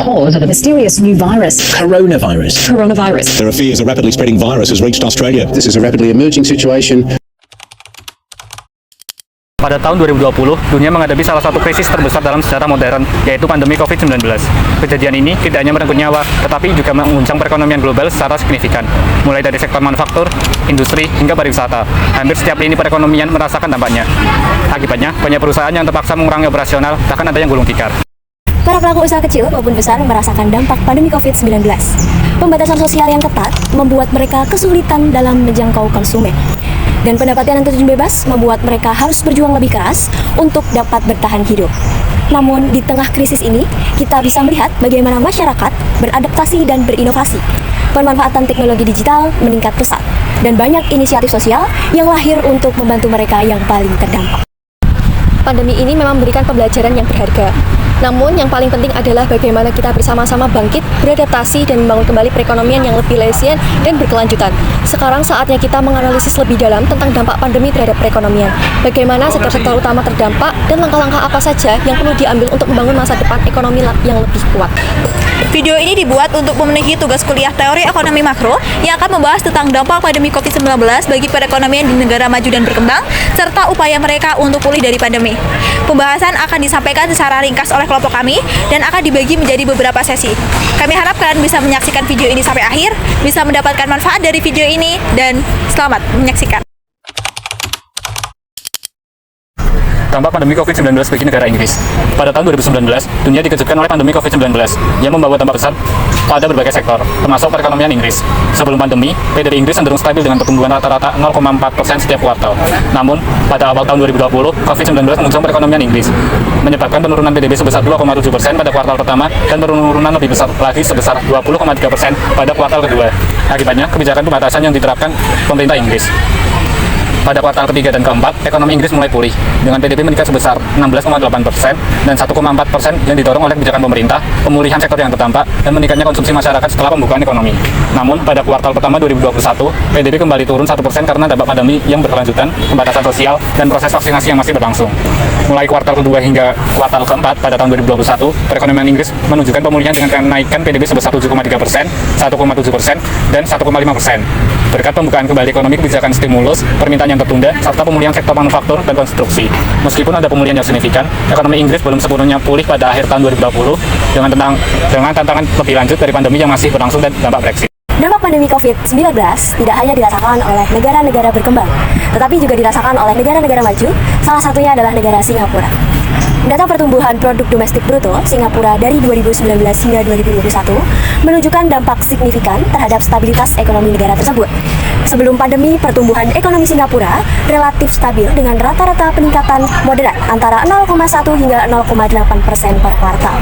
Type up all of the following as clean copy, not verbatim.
cause of a mysterious new virus. Coronavirus. There are fears a rapidly spreading virus has reached Australia. This is a rapidly emerging situation. Pada tahun 2020, dunia menghadapi salah satu krisis terbesar dalam sejarah modern, yaitu pandemi COVID-19. Kejadian ini tidak hanya merenggut nyawa, tetapi juga mengguncang perekonomian global secara signifikan, mulai dari sektor manufaktur, industri, hingga pariwisata. Hampir setiap lini perekonomian merasakan dampaknya. Akibatnya, banyak perusahaan yang terpaksa mengurangi operasional, bahkan ada yang gulung tikar. Para pelaku usaha kecil maupun besar merasakan dampak pandemi COVID-19. Pembatasan sosial yang ketat membuat mereka kesulitan dalam menjangkau konsumen. Dan pendapatan yang terjun bebas membuat mereka harus berjuang lebih keras untuk dapat bertahan hidup. Namun, di tengah krisis ini, kita bisa melihat bagaimana masyarakat beradaptasi dan berinovasi. Pemanfaatan teknologi digital meningkat pesat, dan banyak inisiatif sosial yang lahir untuk membantu mereka yang paling terdampak. Pandemi ini memang memberikan pembelajaran yang berharga. Namun, yang paling penting adalah bagaimana kita bersama-sama bangkit, beradaptasi, dan membangun kembali perekonomian yang lebih resilient dan berkelanjutan. Sekarang saatnya kita menganalisis lebih dalam tentang dampak pandemi terhadap perekonomian. Bagaimana sektor-sektor utama terdampak, dan langkah-langkah apa saja yang perlu diambil untuk membangun masa depan ekonomi yang lebih kuat. Video ini dibuat untuk memenuhi tugas kuliah teori ekonomi makro yang akan membahas tentang dampak pandemi COVID-19 bagi perekonomian di negara maju dan berkembang, serta upaya mereka untuk pulih dari pandemi. Pembahasan akan disampaikan secara ringkas oleh kelompok kami dan akan dibagi menjadi beberapa sesi. Kami harap kalian bisa menyaksikan video ini sampai akhir, bisa mendapatkan manfaat dari video ini, dan selamat menyaksikan. Dampak pandemi COVID-19 bagi negara Inggris. Pada tahun 2019, dunia dikejutkan oleh pandemi COVID-19 yang membawa dampak besar pada berbagai sektor, termasuk perekonomian Inggris. Sebelum pandemi, PDB Inggris cenderung stabil dengan pertumbuhan rata-rata 0,4% setiap kuartal. Namun, pada awal tahun 2020, COVID-19 mengguncang perekonomian Inggris, menyebabkan penurunan PDB sebesar 2,7% pada kuartal pertama dan penurunan lebih besar lagi sebesar 20,3% pada kuartal kedua. Akibatnya, kebijakan pembatasan yang diterapkan pemerintah Inggris. Pada kuartal ketiga dan keempat, ekonomi Inggris mulai pulih, dengan PDB meningkat sebesar 16,8% dan 1,4% yang didorong oleh kebijakan pemerintah, pemulihan sektor yang terdampak, dan meningkatnya konsumsi masyarakat setelah pembukaan ekonomi. Namun, pada kuartal pertama 2021, PDB kembali turun 1% karena dampak pandemi yang berkelanjutan, pembatasan sosial, dan proses vaksinasi yang masih berlangsung. Mulai kuartal kedua hingga kuartal keempat pada tahun 2021, perekonomian Inggris menunjukkan pemulihan dengan kenaikan PDB sebesar 7,3%, 1,7%, dan 1,5%. Berkat pembukaan kembali ekonomi, kebijakan stimulus, permintaan yang tertunda, serta pemulihan sektor manufaktur dan konstruksi. Meskipun ada pemulihan yang signifikan, ekonomi Inggris belum sepenuhnya pulih pada akhir tahun 2020 dengan tantangan lebih lanjut dari pandemi yang masih berlangsung dan dampak Brexit. Dampak pandemi COVID-19 tidak hanya dirasakan oleh negara-negara berkembang, tetapi juga dirasakan oleh negara-negara maju, salah satunya adalah negara Singapura. Data pertumbuhan produk domestik bruto Singapura dari 2019 hingga 2021 menunjukkan dampak signifikan terhadap stabilitas ekonomi negara tersebut. Sebelum pandemi, pertumbuhan ekonomi Singapura relatif stabil dengan rata-rata peningkatan moderat antara 0,1 hingga 0,8% per kuartal.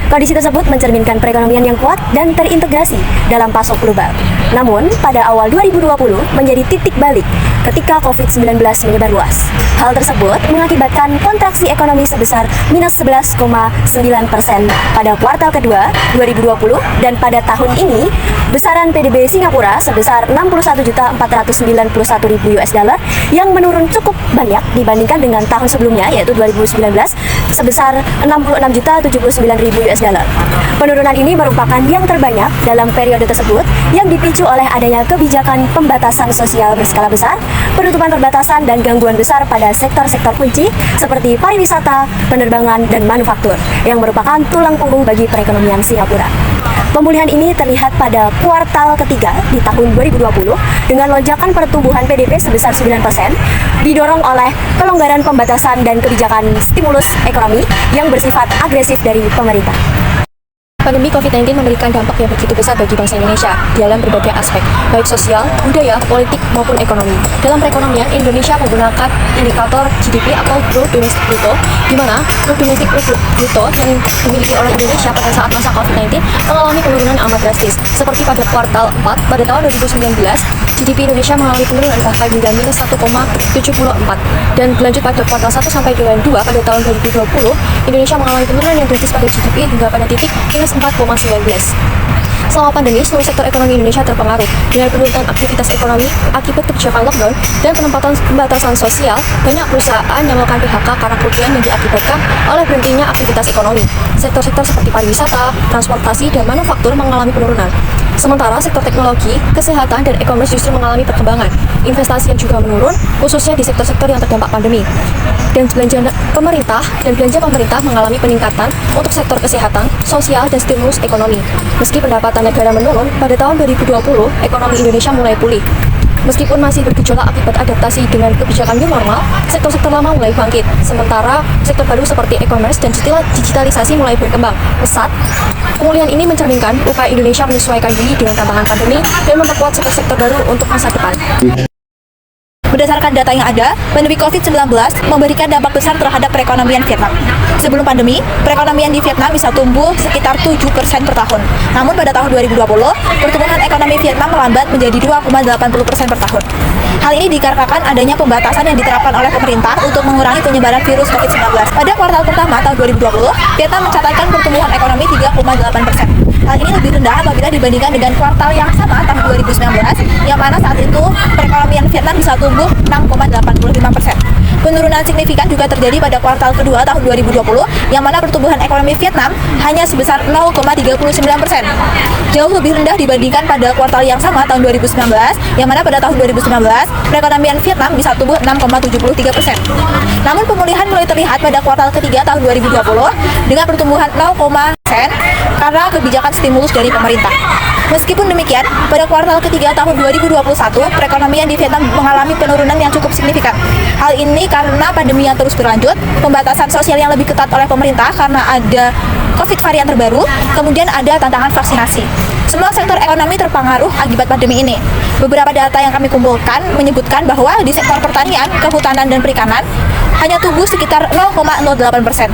Kondisi tersebut mencerminkan perekonomian yang kuat dan terintegrasi dalam pasok global. Namun, pada awal 2020 menjadi titik balik ketika COVID-19 menyebar luas. Hal tersebut mengakibatkan kontraksi ekonomi sebesar minus 11,9% pada kuartal kedua 2020, dan pada tahun ini besaran PDB Singapura sebesar 61.491.000 US dollar yang menurun cukup banyak dibandingkan dengan tahun sebelumnya, yaitu 2019 sebesar 66.079.000 US dollar. Penurunan ini merupakan yang terbanyak dalam periode tersebut yang dipicu oleh adanya kebijakan pembatasan sosial berskala besar, penutupan perbatasan, dan gangguan besar pada sektor-sektor kunci seperti pariwisata, penerbangan, dan manufaktur yang merupakan tulang punggung bagi perekonomian Singapura. Pemulihan ini terlihat pada kuartal ketiga di tahun 2020 dengan lonjakan pertumbuhan PDB sebesar 9%, didorong oleh kelonggaran pembatasan dan kebijakan stimulus ekonomi yang bersifat agresif dari pemerintah. Pandemi COVID-19 memberikan dampak yang begitu besar bagi bangsa Indonesia dalam berbagai aspek, baik sosial, budaya, politik, maupun ekonomi. Dalam perekonomian, Indonesia menggunakan indikator GDP atau Gross Domestic Bruto, di mana Gross Domestic Bruto yang dimiliki oleh Indonesia pada saat masa COVID-19 mengalami penurunan amat drastis. Seperti pada kuartal 4 pada tahun 2019, GDP Indonesia mengalami penurunan bahkan hingga minus 1,74, dan berlanjut pada kuartal 1 sampai dengan 2 pada tahun 2020, Indonesia mengalami penurunan yang drastis pada GDP hingga pada titik minus 4,19. Selama pandemi, seluruh sektor ekonomi Indonesia terpengaruh dengan penurunan aktivitas ekonomi akibat kebijakan lockdown dan penempatan pembatasan sosial. Banyak perusahaan yang melakukan PHK karena kerugian yang diakibatkan oleh berhentinya aktivitas ekonomi. Sektor-sektor seperti pariwisata, transportasi, dan manufaktur mengalami penurunan. Sementara sektor teknologi, kesehatan, dan e-commerce justru mengalami perkembangan. Investasi yang juga menurun, khususnya di sektor-sektor yang terdampak pandemi. Dan belanja pemerintah mengalami peningkatan untuk sektor kesehatan, sosial, dan stimulus ekonomi. Meski pendapatan negara menurun, pada tahun 2020, ekonomi Indonesia mulai pulih. Meskipun masih bergejolak akibat adaptasi dengan kebijakan new normal, sektor-sektor lama mulai bangkit. Sementara sektor baru seperti e-commerce dan digitalisasi mulai berkembang pesat. Pemulihan ini mencerminkan upaya Indonesia menyesuaikan diri dengan tantangan pandemi dan memperkuat sektor-sektor baru untuk masa depan. Berdasarkan data yang ada, pandemi COVID-19 memberikan dampak besar terhadap perekonomian Vietnam. Sebelum pandemi, perekonomian di Vietnam bisa tumbuh sekitar 7% per tahun. Namun pada tahun 2020, pertumbuhan ekonomi Vietnam melambat menjadi 2,80% per tahun. Hal ini dikarenakan adanya pembatasan yang diterapkan oleh pemerintah untuk mengurangi penyebaran virus COVID-19. Pada kuartal pertama tahun 2020, Vietnam mencatatkan pertumbuhan ekonomi 3,8%. Hal ini lebih rendah apabila dibandingkan dengan kuartal yang sama tahun 2019, yang mana saat itu perekonomian Vietnam bisa tumbuh 6,85%. Penurunan signifikan juga terjadi pada kuartal kedua tahun 2020, yang mana pertumbuhan ekonomi Vietnam hanya sebesar 0,39%. Jauh lebih rendah dibandingkan pada kuartal yang sama tahun 2019, yang mana pada tahun 2019 perekonomian Vietnam bisa tumbuh 6,73%. Namun pemulihan mulai terlihat pada kuartal ketiga tahun 2020 dengan pertumbuhan 0,% karena kebijakan stimulus dari pemerintah. Meskipun demikian, pada kuartal ketiga tahun 2021, perekonomian di Vietnam mengalami penurunan yang cukup signifikan. Hal ini karena pandemi yang terus berlanjut, pembatasan sosial yang lebih ketat oleh pemerintah karena ada COVID varian terbaru, kemudian ada tantangan vaksinasi. Semua sektor ekonomi terpengaruh akibat pandemi ini. Beberapa data yang kami kumpulkan menyebutkan bahwa di sektor pertanian, kehutanan, dan perikanan hanya tumbuh sekitar 0,08%.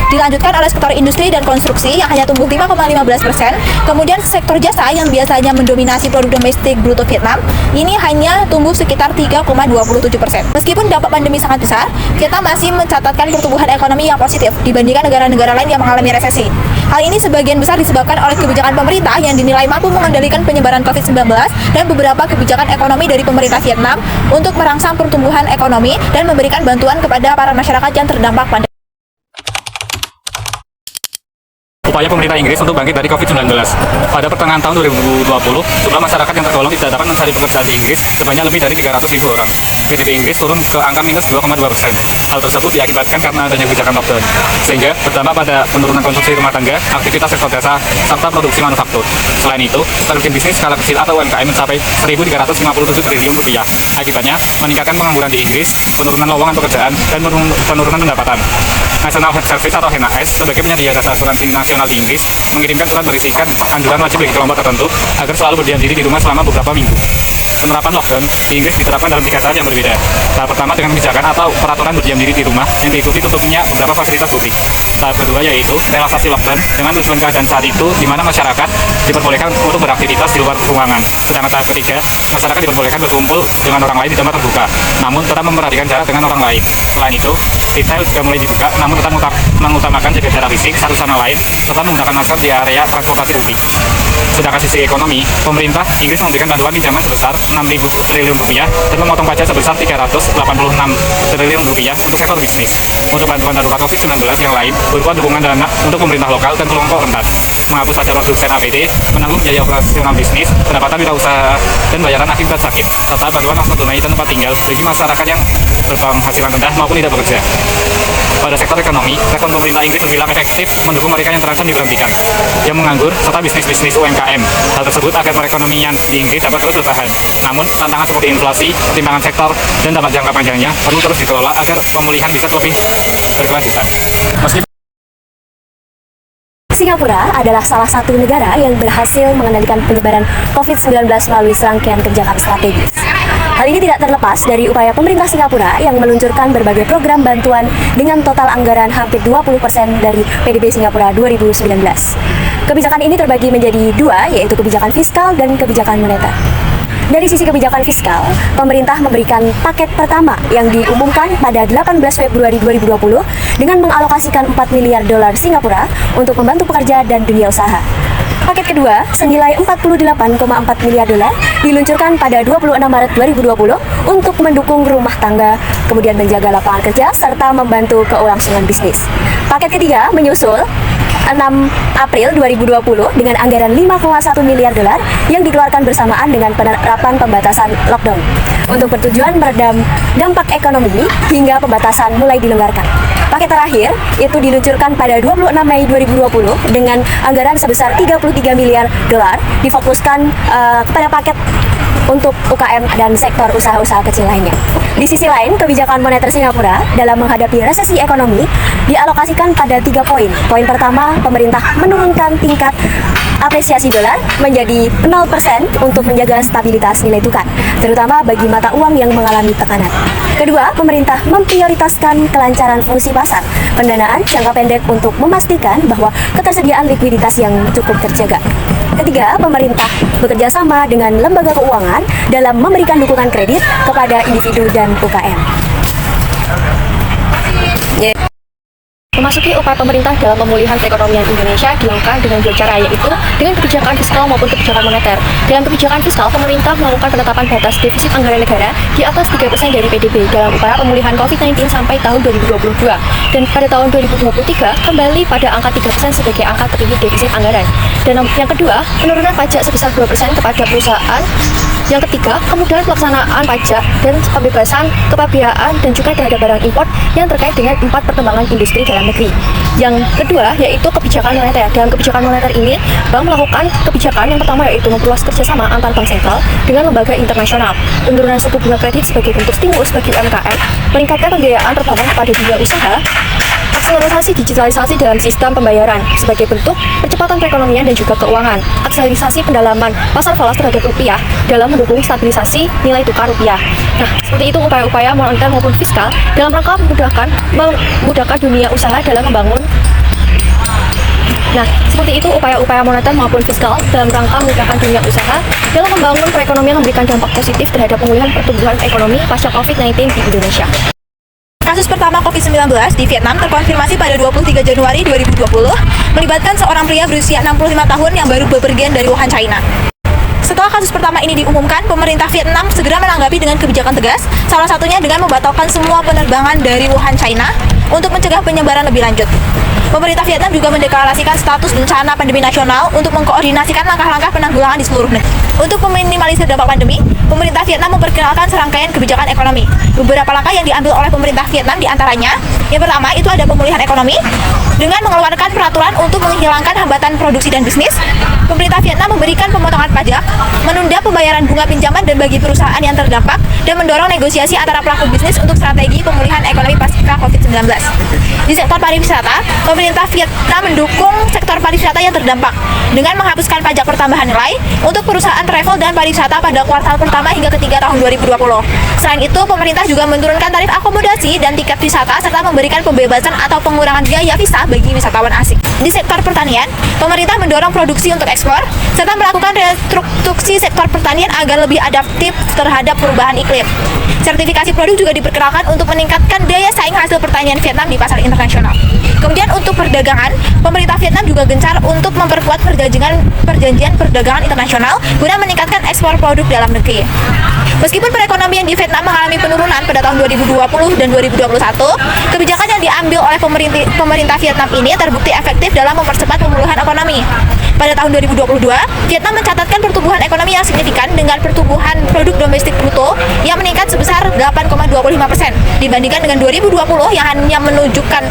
Dilanjutkan oleh sektor industri dan konstruksi yang hanya tumbuh 5,15%. Kemudian sektor jasa yang biasanya mendominasi produk domestik bruto Vietnam, ini hanya tumbuh sekitar 3,27%. Meskipun dampak pandemi sangat besar, Vietnam masih mencatatkan pertumbuhan ekonomi yang positif dibandingkan negara-negara lain yang mengalami resesi. Hal ini sebagian besar disebabkan oleh kebijakan pemerintah yang dinilai mampu mengendalikan penyebaran COVID-19 dan beberapa kebijakan ekonomi dari pemerintah Vietnam untuk merangsang pertumbuhan ekonomi dan memberikan bantuan kepada para masyarakat yang terdampak pandemi. Upaya pemerintah Inggris untuk bangkit dari COVID-19. Pada pertengahan tahun 2020, jumlah masyarakat yang tergolong tidak dapat mencari pekerjaan di Inggris sebanyak lebih dari 300.000 orang. PDB Inggris turun ke angka minus 2,2%. Hal tersebut diakibatkan karena adanya kebijakan lockdown, sehingga berdampak pada penurunan konsumsi rumah tangga, aktivitas sektor jasa, serta produksi manufaktur. Selain itu, target bisnis skala kecil atau UMKM mencapai 1.357 triliun rupiah. Akibatnya, meningkatkan pengangguran di Inggris, penurunan lowongan pekerjaan, dan penurunan pendapatan. National Health Service atau NHS sebagai penyedia jasa asuransi nasional di Inggris mengirimkan surat berisikan anjuran wajib bagi kelompok tertentu agar selalu berdiam diri di rumah selama beberapa minggu. Penerapan lockdown di Inggris diterapkan dalam 3 tahap yang berbeda. Tahap pertama dengan kebijakan atau peraturan berdiam diri di rumah yang diikuti tutupnya beberapa fasilitas publik. Tahap kedua yaitu relaksasi lockdown dengan tujuan keadaan saat itu di mana masyarakat diperbolehkan untuk beraktivitas di luar ruangan. Sedangkan tahap ketiga, masyarakat diperbolehkan berkumpul dengan orang lain di tempat terbuka, namun tetap memperhatikan jarak dengan orang lain. Selain itu, retail juga mulai dibuka, namun tetap mengutamakan jaga jarak fisik satu sama lain serta menggunakan masker di area transportasi publik. Sedangkan sisi ekonomi, pemerintah Inggris memberikan bantuan pinjaman sebesar 6.000 triliun rupiah dan memotong pajak sebesar 386 triliun rupiah untuk sektor bisnis. Untuk bantuan darurat COVID-19 yang lain berupa dukungan dana untuk pemerintah lokal dan kelompok rentan, menghapus pajak produsen APD, menanggung biaya operasional bisnis, pendapatan wirausaha dan bayaran akibat sakit, serta bantuan ongkos tunai dan tempat tinggal bagi masyarakat yang berpenghasilan rendah maupun tidak bekerja. Pada sektor ekonomi, respon pemerintah Inggris terbilang efektif mendukung mereka yang terancam diberhentikan, yang menganggur, serta bisnis-bisnis UMKM. Hal tersebut agar perekonomian di Inggris dapat terus bertahan. Namun, tantangan seperti inflasi, pertimbangan sektor, dan dampak jangka panjangnya perlu terus dikelola agar pemulihan bisa lebih berkelanjutan. Singapura adalah salah satu negara yang berhasil mengendalikan penyebaran COVID-19 melalui serangkaian kebijakan strategis. Hal ini tidak terlepas dari upaya pemerintah Singapura yang meluncurkan berbagai program bantuan dengan total anggaran hampir 20% dari PDB Singapura 2019. Kebijakan ini terbagi menjadi dua, yaitu kebijakan fiskal dan kebijakan moneter. Dari sisi kebijakan fiskal, pemerintah memberikan paket pertama yang diumumkan pada 18 Februari 2020 dengan mengalokasikan 4 miliar dolar Singapura untuk membantu pekerja dan dunia usaha. Paket kedua, senilai 48,4 miliar dolar, diluncurkan pada 26 Maret 2020 untuk mendukung rumah tangga, kemudian menjaga lapangan kerja, serta membantu keberlangsungan bisnis. Paket ketiga menyusul 6 April 2020 dengan anggaran 5,1 miliar dolar yang dikeluarkan bersamaan dengan penerapan pembatasan lockdown untuk bertujuan meredam dampak ekonomi hingga pembatasan mulai dilonggarkan. Paket terakhir itu diluncurkan pada 26 Mei 2020 dengan anggaran sebesar 33 miliar dolar difokuskan kepada paket untuk UKM dan sektor usaha-usaha kecil lainnya. Di sisi lain, kebijakan moneter Singapura dalam menghadapi resesi ekonomi dialokasikan pada 3 poin. Poin pertama, pemerintah menurunkan tingkat apresiasi dolar menjadi 0% untuk menjaga stabilitas nilai tukar, terutama bagi mata uang yang mengalami tekanan. Kedua, pemerintah memprioritaskan kelancaran fungsi pasar pendanaan jangka pendek untuk memastikan bahwa ketersediaan likuiditas yang cukup terjaga. Ketiga, pemerintah bekerja sama dengan lembaga keuangan dalam memberikan dukungan kredit kepada individu dan UKM. Memasuki upaya pemerintah dalam pemulihan perekonomian Indonesia dilakukan dengan dua cara, yaitu dengan kebijakan fiskal maupun kebijakan moneter. Dalam kebijakan fiskal, pemerintah melakukan penetapan batas defisit anggaran negara di atas 3% dari PDB dalam upaya pemulihan COVID-19 sampai tahun 2022. Dan pada tahun 2023 kembali pada angka 3% sebagai angka tertinggi defisit anggaran. Dan yang kedua, penurunan pajak sebesar 2% kepada perusahaan. Yang ketiga, kemudahan pelaksanaan pajak dan pembebasan kepabeanan dan cukai terhadap barang impor yang terkait dengan 4 perkembangan industri dalam negeri. Yang kedua yaitu kebijakan moneter. Dalam kebijakan moneter ini, bank melakukan kebijakan yang pertama yaitu memperluas kerjasama antar bank sentral dengan lembaga internasional, penurunan suku bunga kredit sebagai bentuk stimulus bagi UMKM, meningkatkan pembiayaan perbankan kepada dunia usaha, akselerasi digitalisasi dalam sistem pembayaran sebagai bentuk percepatan perekonomian dan juga keuangan, akselerasi pendalaman pasar falas terhadap rupiah dalam mendukung stabilisasi nilai tukar rupiah. Nah, seperti itu upaya-upaya moneter maupun fiskal dalam rangka memudahkan dunia usaha dalam membangun. Nah, seperti itu upaya-upaya moneter maupun fiskal dalam rangka memudahkan dunia usaha dalam membangun perekonomian memberikan dampak positif terhadap pemulihan pertumbuhan ekonomi pasca COVID-19 di Indonesia. Kasus pertama COVID-19 di Vietnam terkonfirmasi pada 23 Januari 2020 melibatkan seorang pria berusia 65 tahun yang baru bepergian dari Wuhan, China. Setelah kasus pertama ini diumumkan, pemerintah Vietnam segera menanggapi dengan kebijakan tegas, salah satunya dengan membatalkan semua penerbangan dari Wuhan, China untuk mencegah penyebaran lebih lanjut. Pemerintah Vietnam juga mendeklarasikan status bencana pandemi nasional untuk mengkoordinasikan langkah-langkah penanggulangan di seluruh negeri. Untuk meminimalisir dampak pandemi, pemerintah Vietnam memperkenalkan serangkaian kebijakan ekonomi. Beberapa langkah yang diambil oleh pemerintah Vietnam diantaranya, yang pertama itu ada pemulihan ekonomi dengan mengeluarkan peraturan untuk menghilangkan hambatan produksi dan bisnis. Pemerintah Vietnam memberikan pemotongan pajak, menunda pembayaran bunga pinjaman dan bagi perusahaan yang terdampak, dan mendorong negosiasi antara pelaku bisnis untuk strategi pemulihan ekonomi pasca COVID-19. Di sektor pariwisata, pemerintah Vietnam mendukung sektor pariwisata yang terdampak dengan menghapuskan pajak pertambahan nilai untuk perusahaan travel dan pariwisata pada kuartal pertama hingga ketiga tahun 2020. Selain itu, pemerintah juga menurunkan tarif akomodasi dan tiket wisata serta memberikan pembebasan atau pengurangan biaya visa bagi wisatawan asing. Di sektor pertanian, pemerintah mendorong produksi untuk ekspor serta melakukan restrukturasi sektor pertanian agar lebih adaptif terhadap perubahan iklim. Sertifikasi produk juga diperkenalkan untuk meningkatkan daya saing hasil pertanian Vietnam di pasar internasional. Kemudian untuk perdagangan, pemerintah Vietnam juga gencar untuk memperkuat perjanjian perdagangan internasional guna meningkatkan ekspor produk dalam negeri. Meskipun perekonomian di Vietnam mengalami penurunan pada tahun 2020 dan 2021, kebijakan yang diambil oleh pemerintah Vietnam ini terbukti efektif dalam mempercepat pemulihan ekonomi. Pada tahun 2022, Vietnam mencatatkan pertumbuhan ekonomi yang signifikan dengan pertumbuhan produk domestik bruto yang meningkat sebesar 8,25% dibandingkan dengan 2020 yang hanya menunjukkan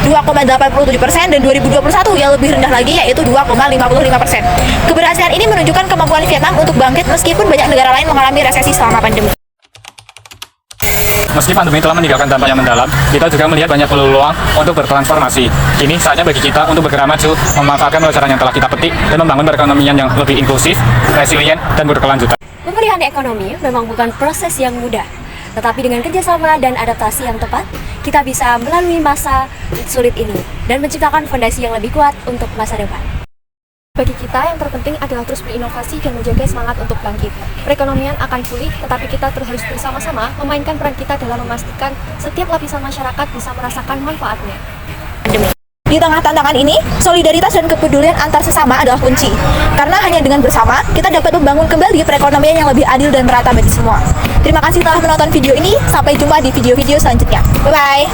2,87% dan 2021 yang lebih rendah lagi yaitu 2,55%. Keberhasilan ini menunjukkan kemampuan Vietnam untuk bangkit meskipun banyak negara lain mengalami resesi selama pandemi. Meski pandemi telah meninggalkan dampak yang mendalam, kita juga melihat banyak peluang untuk bertransformasi. Ini saatnya bagi kita untuk bergerak maju, memanfaatkan pelajaran yang telah kita petik, dan membangun perekonomian yang lebih inklusif, resilient, dan berkelanjutan. Pemulihan ekonomi memang bukan proses yang mudah, tetapi dengan kerjasama dan adaptasi yang tepat, kita bisa melalui masa sulit ini dan menciptakan fondasi yang lebih kuat untuk masa depan. Bagi kita yang terpenting adalah terus berinovasi dan menjaga semangat untuk bangkit. Perekonomian akan pulih, tetapi kita terus harus bersama-sama memainkan peran kita dalam memastikan setiap lapisan masyarakat bisa merasakan manfaatnya. Di tengah tantangan ini, solidaritas dan kepedulian antar sesama adalah kunci. Karena hanya dengan bersama, kita dapat membangun kembali perekonomian yang lebih adil dan merata bagi semua. Terima kasih telah menonton video ini. Sampai jumpa di video-video selanjutnya. Bye-bye.